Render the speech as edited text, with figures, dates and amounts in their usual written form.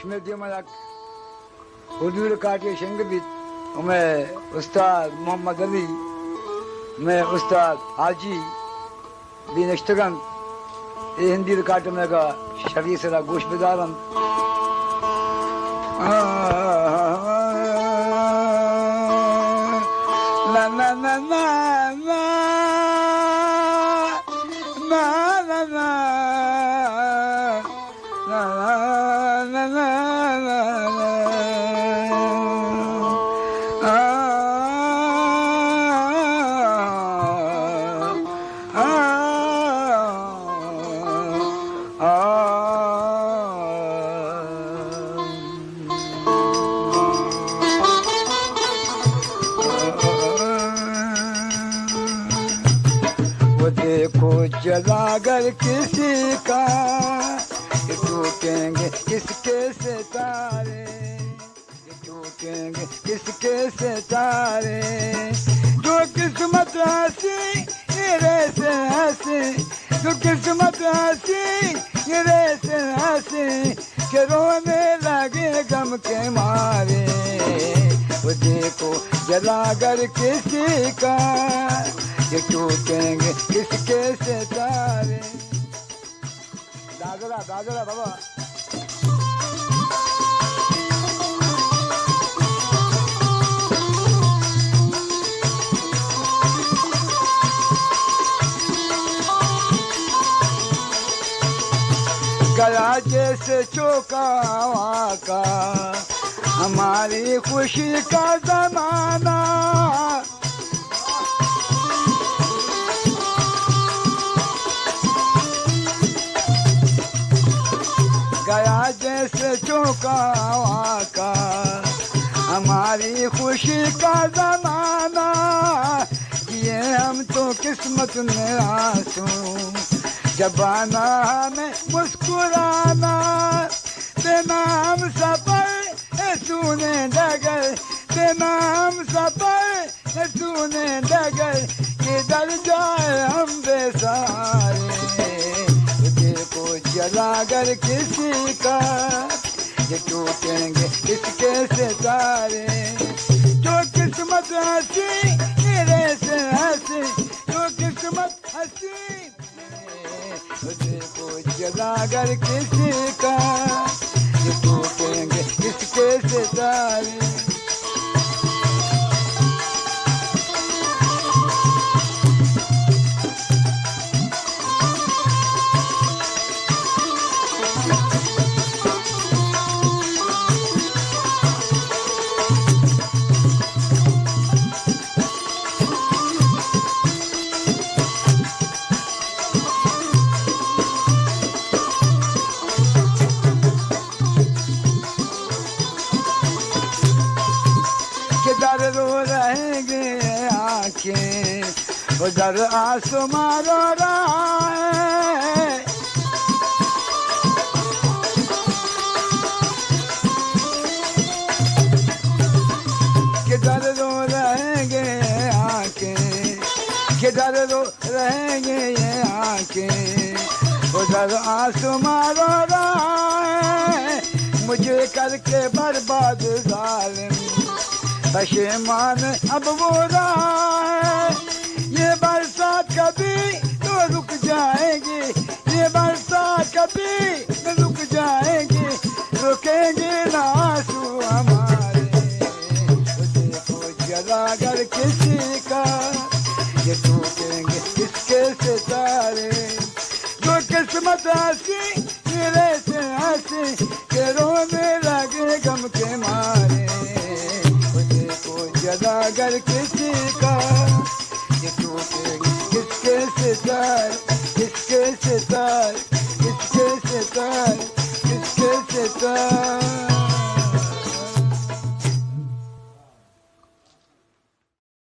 Schmeckt jemand Urdu record के शेंग भी मैं उस्ताद मोहम्मद अली मैं उस्ताद हाजी भी नश्तगन ये हिंदी रिकॉर्ड में का शरीर से गोश बिदारम ला ला ला ला ला ला ला जलागर किसी का टूटेंगे किसके सितारे टूटेंगे किसके सितारे जो किस्मत हंसी हीरे से हंसी जो किस्मत हंसी हीरे से हंसी के रोने लगे गम के मारे वो देखो जलागर किसी का ये टूटेंगे किसके सितारे दादरा दादरा बाबा गला जैसे चौका का हमारी खुशी का जमाना गया जैसे चौका का हमारी खुशी का जमाना ये हम तो किस्मत में आंसू जबाना हमें मुस्कुराना तेना हम सफर सुने डगर तेना हम सफर सुने डगर किधर जाए हम बेसहारे को जलागर किसी का ये टूटेंगे किसके सितारे जो किस्मत हंसी मेरे से हंसी जो किस्मत हंसी को जलागर किसी का ये टूटेंगे किसके सितारे रो रहेंगे आंखें उधर आसमां रो रहा है किधर रो रहेंगे आंखें किधर रो रहेंगे ये आंखें उधर आसमां रो रहा है मुझे करके बर्बाद जालिम पशेमान अब वो रहा है ये बरसात कभी तो रुक जाएगी ये बरसात कभी तो रुक जाएगी रुकेंगे ना आंसू हमारे देखो जलागर किसी का ये टूटेंगे किसके सितारे जो किस्मत हंसी मेरे से हंसी के रोने लगे गम के मारे जलागर किसी का ये टूटेंगे किसके सितारे